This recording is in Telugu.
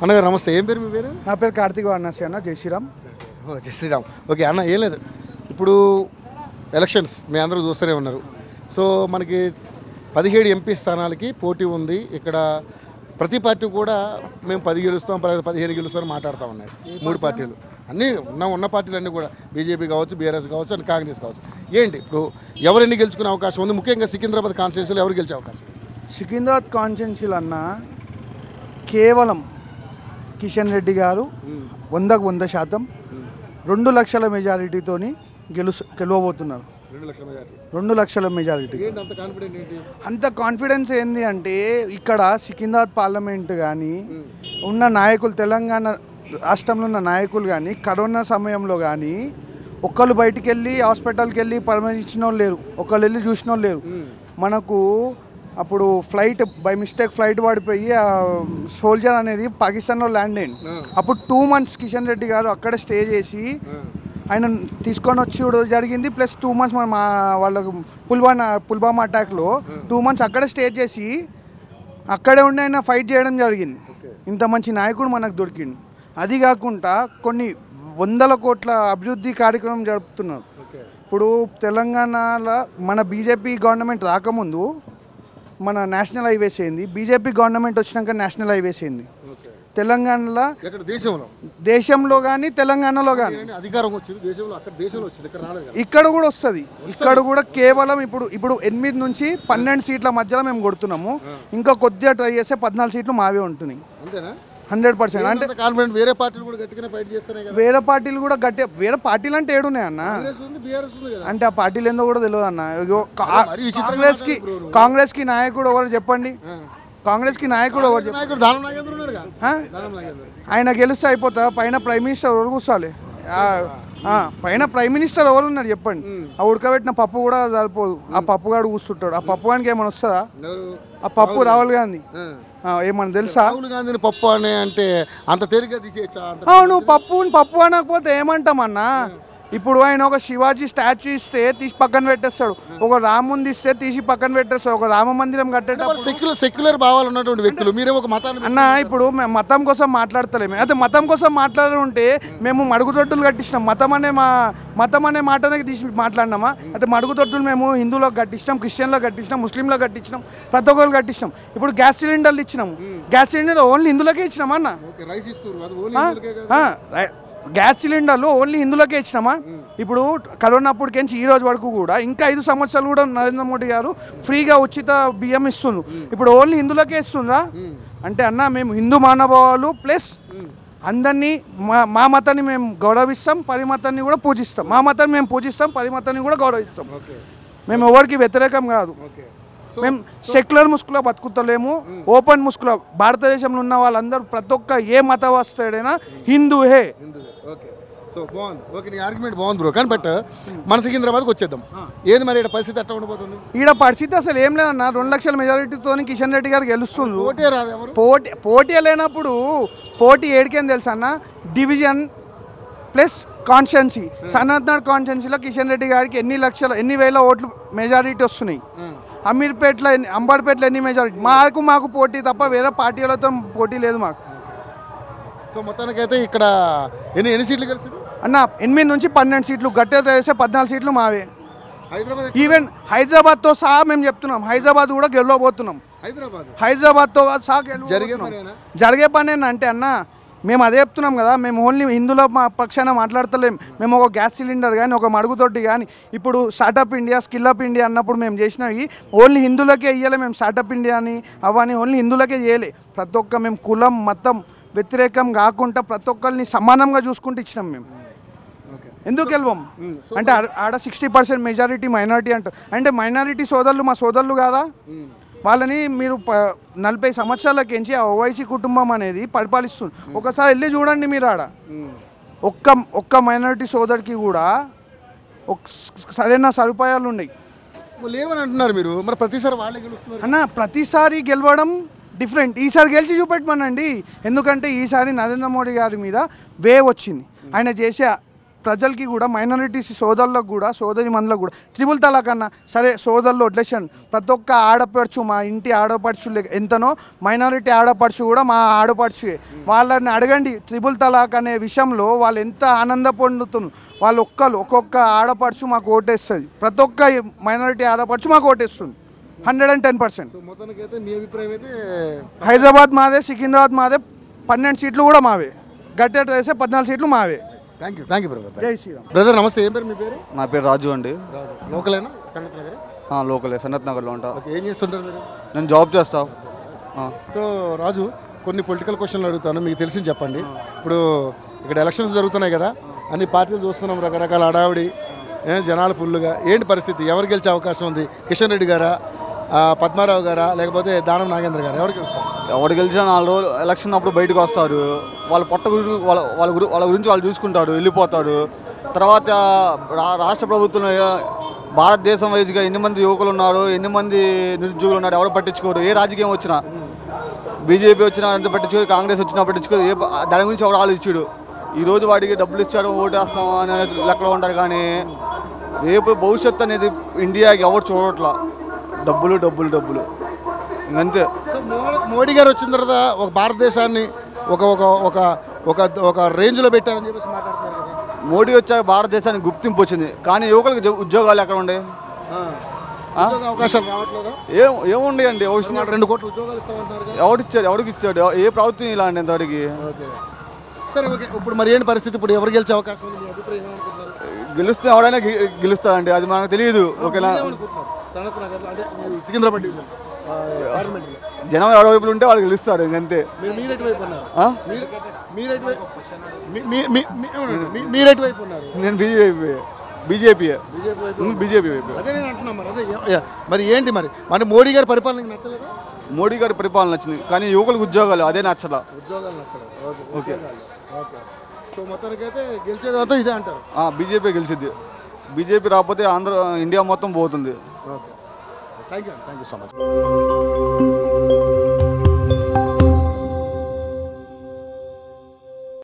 అన్నగారు నమస్తే. ఏం పేరు మీ పేరు? నా పేరు కార్తీక్ వారణాసి అన్న. జై శ్రీరామ్. జై శ్రీరామ్. ఓకే అన్న, ఏం లేదు, ఇప్పుడు ఎలక్షన్స్ మీ అందరూ చూస్తూనే ఉన్నారు. సో మనకి 17 ఎంపీ స్థానాలకి పోటీ ఉంది. ఇక్కడ ప్రతి పార్టీ కూడా మేము 10 గెలుస్తాం 15 గెలుస్తామని మాట్లాడుతూ ఉన్నాయి. 3 పార్టీలు అన్నీ ఉన్న పార్టీలన్నీ కూడా బీజేపీ కావచ్చు, బీఆర్ఎస్ కావచ్చు అండ్ కాంగ్రెస్ కావచ్చు. ఏంటి ఇప్పుడు ఎవరెన్ని గెలుచుకునే అవకాశం ఉంది? ముఖ్యంగా సికింద్రాబాద్ కాన్స్టిట్యూన్సీలో ఎవరు గెలిచే అవకాశం? సికింద్రాబాద్ కాన్స్టిట్యున్సీలో అన్న కేవలం కిషన్ రెడ్డి గారు 100% 2 లక్షల మెజారిటీతోని గెలవబోతున్నారు. 2 లక్షల మెజారిటీ. అంత కాన్ఫిడెన్స్ ఏంది అంటే ఇక్కడ సికింద్రాబాద్ పార్లమెంట్ కానీ ఉన్న నాయకులు, తెలంగాణ రాష్ట్రంలో ఉన్న నాయకులు కానీ కరోనా సమయంలో కానీ ఒక్కళ్ళు బయటికి వెళ్ళి హాస్పిటల్కి వెళ్ళి పరామర్శించిన వాళ్ళు లేరు, ఒకళ్ళు వెళ్ళి చూసిన వాళ్ళు లేరు. మనకు అప్పుడు ఫ్లైట్ బై మిస్టేక్ ఫ్లైట్ పడిపోయి సోల్జర్ అనేది పాకిస్తాన్లో ల్యాండ్ అయింది. అప్పుడు 2 months కిషన్ రెడ్డి గారు అక్కడ స్టే చేసి ఆయన తీసుకొని వచ్చి జరిగింది. ప్లస్ 2 months మన వాళ్ళకు పుల్వామా అటాక్లో 2 months అక్కడ స్టే చేసి అక్కడే ఉండి ఆయన ఫైట్ చేయడం జరిగింది. ఇంత మంచి నాయకుడు మనకు దొరికింది. అది కాకుండా కొన్ని 100 కోట్ల అభివృద్ధి కార్యక్రమం జరుపుతున్నారు. ఇప్పుడు తెలంగాణలో మన బీజేపీ గవర్నమెంట్ రాకముందు మన నేషనల్ హైవేస్ అయింది, బీజేపీ గవర్నమెంట్ వచ్చినాక నేషనల్ హైవేస్ అయింది. తెలంగాణలో దేశంలో కానీ తెలంగాణలో కానీ అధికారం వచ్చింది, దేశంలో ఇక్కడ కూడా వస్తుంది. ఇక్కడ కూడా కేవలం ఇప్పుడు 8 నుంచి 12 సీట్ల మధ్యలో మేము కొడుతున్నాము. ఇంకా కొద్దిగా ట్రై చేస్తే 14 సీట్లు మావే ఉంటున్నాయి. 100%. అంటే వేరే పార్టీలు కూడా గట్టిగానే ఫైట్ చేస్తున్నాయి కదా. వేరే పార్టీలు కూడా వేరే పార్టీలు అంటే ఏడున్నాయి అన్న. అంటే ఆ పార్టీలు ఏందో కూడా తెలియదు అన్న. కాంగ్రెస్ కి నాయకుడు ఎవరు చెప్పండి? కాంగ్రెస్ కి నాయకుడు ఎవరు చెప్పండి? ఆయన గెలిస్తే అయిపోతా? పైన ప్రైమ్ మినిస్టర్ ఎవరు కూర్చోవాలి? పైన ప్రైమ్ మినిస్టర్ ఎవరు ఉన్నారు చెప్పండి? ఆ ఉడకబెట్టిన పప్పు కూడా సరిపోదు, ఆ పప్పు గాడు కూర్చుంటాడు. ఆ పప్పు గానికి ఏమైనా వస్తుందా? ఆ పప్పు రాహుల్ గాంధీ ఏమన్నా తెలుసా? రాహుల్ గాంధీని పప్పు అనే అంటే అంత తేలిగ్గా తీసేయచ్చా? అవును, పప్పు అనకపోతే ఏమంటామన్నా? ఇప్పుడు ఆయన ఒక శివాజీ స్టాచ్యూ ఇస్తే తీసి పక్కన పెట్టేస్తాడు, ఒక రాముంది ఇస్తే తీసి పక్కన పెట్టేస్తాడు, ఒక రామ మందిరం కట్టేటప్పుడు సెక్యులర్ భావాలు ఉన్నటువంటి వ్యక్తులు మీరే ఒక మతాన్ని అన్న. ఇప్పుడు మేము మతం కోసం మాట్లాడతలేము. అయితే మతం కోసం మాట్లాడుంటే మేము మడుగుదొడ్డులు కట్టించినాం. మతం అనే మాటనే తీసి మాట్లాడినామా? అంటే మడుగుదొడ్డులు మేము హిందువులకు కట్టించినాం, క్రిస్టియన్లకు కట్టించినాం, ముస్లింలకు కట్టించినాం, ప్రతి ఒక్కరికి కట్టించినాం. ఇప్పుడు గ్యాస్ సిలిండర్లు ఇచ్చినాము. గ్యాస్ సిలిండర్ ఓన్లీ హిందువులకే ఇచ్చినామా అన్న? గ్యాస్ సిలిండర్లు ఓన్లీ హిందువులకే ఇచ్చినామా? ఇప్పుడు కరోనా అప్పటికేంచి ఈ రోజు వరకు కూడా ఇంకా 5 సంవత్సరాలు కూడా నరేంద్ర మోడీ గారు ఫ్రీగా ఉచిత బియ్యం ఇస్తున్నారు. ఇప్పుడు ఓన్లీ హిందువులకే ఇస్తుందా? అంటే అన్న మేము హిందూ మానవాళులు ప్లస్ అందరినీ మా మతాన్ని మేము గౌరవిస్తాం, పరిమతాన్ని కూడా పూజిస్తాం. మా మతాన్ని మేము పూజిస్తాం, పరిమతాన్ని కూడా గౌరవిస్తాం. మేము ఎవరికి వ్యతిరేకం కాదు. మేము సెక్యులర్ ముసుగులో బతుకుతలేము, ఓపెన్ ముసుగులో. భారతదేశంలో ఉన్న వాళ్ళందరూ ప్రతి ఒక్క ఏ మతవస్తుడైనా హిందూహే. బాగుంది బ్రో. కానీ బట్ మన సికింద్రాబాద్కి వచ్చేద్దాం. ఏది మరి ఇక్కడ పరిస్థితి ఎట్లా ఉండబోతుంది? ఈడ పరిస్థితి అసలు ఏం లేదన్న. 2 లక్షల మెజారిటీతో కిషన్ రెడ్డి గారు గెలుస్తున్నారు. పోటీ లేనప్పుడు పోటీ ఏడికేం తెలుసా అన్న? Division plus constituency. సనత్నాథ్ కాన్స్టిట్యున్సీలో కిషన్ రెడ్డి గారికి ఎన్ని వేల ఓట్లు మెజారిటీ వస్తున్నాయి. అమీర్పేటలో అంబర్పేటలో ఎన్ని మెజారిటీ? మాకు పోటీ తప్ప వేరే పార్టీలతో పోటీ లేదు మాకు. సో మొత్తానికైతే ఇక్కడ ఎన్ని సీట్లు గెలుస్తుంది అన్న? 8 నుంచి 12 సీట్లు, గట్టిగా వేస్తే 14 సీట్లు మావే. ఈవెన్ హైదరాబాద్తో సహా మేము చెప్తున్నాం, హైదరాబాద్ కూడా గెలవబోతున్నాం. హైదరాబాద్తో సహా జరిగే పని అంటే అన్న మేము అదే చెప్తున్నాం కదా. మేము ఓన్లీ హిందువుల పక్షాన మాట్లాడతలేం. మేము ఒక గ్యాస్ సిలిండర్ కానీ, ఒక మడుగుతోటి కానీ, ఇప్పుడు స్టార్టప్ ఇండియా, స్కిల్ ఇండియా అన్నప్పుడు మేము చేసినవి ఓన్లీ హిందువులకే ఇవ్వలే. మేము స్టార్టప్ ఇండియా అని అవన్నీ ఓన్లీ హిందువులకే చేయలే. ప్రతి ఒక్క మేము కులం మతం వ్యతిరేకం కాకుండా ప్రతి ఒక్కరిని సమానంగా చూసుకుంటూ ఇచ్చినాం. మేము ఎందుకు గెలవం అంటే ఆడ 60% మెజారిటీ మైనారిటీ అంటే మైనారిటీ సోదరులు మా సోదరులు కాదా? వాళ్ళని మీరు 40 సంవత్సరాలకించి ఆ ఓవైసీ కుటుంబం అనేది పరిపాలిస్తుంది. ఒకసారి వెళ్ళి చూడండి మీరు. ఆడ ఒక్క మైనారిటీ సోదరికి కూడా సరైన సదుపాయాలు ఉన్నాయి. లేవని అంటున్నారు మీరు. మరి ప్రతిసారి వాళ్ళే గెలుస్తున్నారు అన్న. ప్రతిసారి గెలవడం డిఫరెంట్. ఈసారి గెలిచి చూపెట్టమనండి. ఎందుకంటే ఈసారి నరేంద్ర మోడీ గారి మీద వేవ్ వచ్చింది. ఆయన చేసే ప్రజలకి కూడా మైనారిటీస్ సోదరులకు కూడా సోదరి మందులకు కూడా ట్రిపుల్ తలాక్ అన్న సరే సోదరులు వడ్లేసాను ప్రతి ఒక్క ఆడపడుచు మా ఇంటి ఆడపడుచు ఎంతనో మైనారిటీ ఆడపడుచు కూడా మా ఆడపడుచు వాళ్ళని అడగండి ట్రిపుల్ తలాక్ అనే విషయంలో వాళ్ళు ఎంత ఆనంద పొందుతున్నారు వాళ్ళు ఒక్కొక్క ఆడపడుచు మాకు ఓటేస్తుంది ప్రతి ఒక్క మైనారిటీ ఆడపడుచు మాకు ఓటేస్తుంది 110%. మొత్తానికైతే మీ అభిప్రాయం అయితే హైదరాబాద్ మాదే సికింద్రాబాద్ మాదే 12 సీట్లు కూడా మావే గట్టెట్ వేసే 14 సీట్లు మావే. Thank you brother. జై శ్రీరామ్. బ్రదర్ నమస్తే, ఏం పేరు మీ పేరు? నా పేరు రాజు అండి. లోకలేనా? సనత్ నగర్. లోకలే, సనత్ నగర్లో ఉంటా. ఏం చేస్తుంటారు మీరు? నేను జాబ్ చేస్తా. సో రాజు, కొన్ని పొలిటికల్ క్వశ్చన్లు అడుగుతాను, మీకు తెలిసింది చెప్పండి. ఇప్పుడు ఇక్కడ ఎలక్షన్స్ జరుగుతున్నాయి కదా, అన్ని పార్టీలు చూస్తున్నాం, రకరకాల హడావిడి, జనాలు ఫుల్గా. ఏంటి పరిస్థితి? ఎవరు గెలిచే అవకాశం ఉంది? కిషన్ రెడ్డి గారా, పద్మారావు గారా, లేకపోతే దానం నాగేంద్ర గారు? ఎవరు గెలుస్తారు? ఎవరు గెలిచినా 4 రోజులు ఎలక్షన్ అప్పుడు బయటకు వస్తారు. వాళ్ళ పొట్ట గురించి వాళ్ళ గురించి వాళ్ళు చూసుకుంటాడు, వెళ్ళిపోతాడు. తర్వాత రాష్ట్ర ప్రభుత్వంలో భారతదేశం వైజ్గా ఎన్ని మంది యువకులు ఉన్నారు, ఎన్ని మంది నిరుద్యోగులు ఉన్నారు, ఎవరు పట్టించుకోరు. ఏ రాజకీయం వచ్చినా, బీజేపీ వచ్చినా అంత పట్టించుకోరు, కాంగ్రెస్ వచ్చినా పట్టించుకోరు. దాని గురించి ఎవరు ఆలోచించాడు. ఈరోజు వాడికి డబ్బులు ఇచ్చాడు, ఓటేస్తాం అనే లెక్కలో ఉంటారు. కానీ రేపు భవిష్యత్తు అనేది ఇండియాకి ఎవరు చూడట్లా. డబ్బులు ఇంకంతే. సో మోడీ గారు వచ్చిన తర్వాత ఒక భారతదేశాన్ని ఒక ఒక ఒక ఒక ఒక రేంజ్లో పెట్టారని చెప్పేసి మాట్లాడుతున్నారు కదా. మోడీ వచ్చాక భారతదేశానికి గుర్తింపు వచ్చింది, కానీ యువకులకు ఉద్యోగాలు ఎక్కడ ఉండే? అవకాశాలు రావట్లేదు. ఏముండే అండి? 2 కోట్ల ఉద్యోగాలు ఇస్తామంటారు. ఎవరికి ఇచ్చాడు? ఏ ప్రభుత్వం ఇలా అండి ఇంతవరకు? సరే, ఓకే. ఇప్పుడు మరి ఏంటి పరిస్థితి? ఇప్పుడు ఎవరు గెలిచే అవకాశం ఉంది? మీ అభిప్రాయం ఏమనుకుంటున్నారు? గెలిస్తే ఎవడైనా గెలుస్తాడండి, అది మనకు తెలియదు. ఓకేనా? సికింద్రాబాద్ జనం ఎవరి వైపులు ఉంటే వాళ్ళు గెలుస్తారు, ఇంకంతే. నేను బీజేపీ వైపు. మరి ఏంటి మరి మోడీ గారి పరిపాలన నచ్చలేదు? మోడీ గారి పరిపాలన నచ్చింది, కానీ యువకులకు ఉద్యోగాలు అదే నచ్చలా. ఓకే. సో మొత్తానికైతే గెలిచేదంతా ఇదే అంటారు. బీజేపీ గెలిచిద్ది. బీజేపీ రాకపోతే ఇండియా మొత్తం పోతుంది. Thank you so much.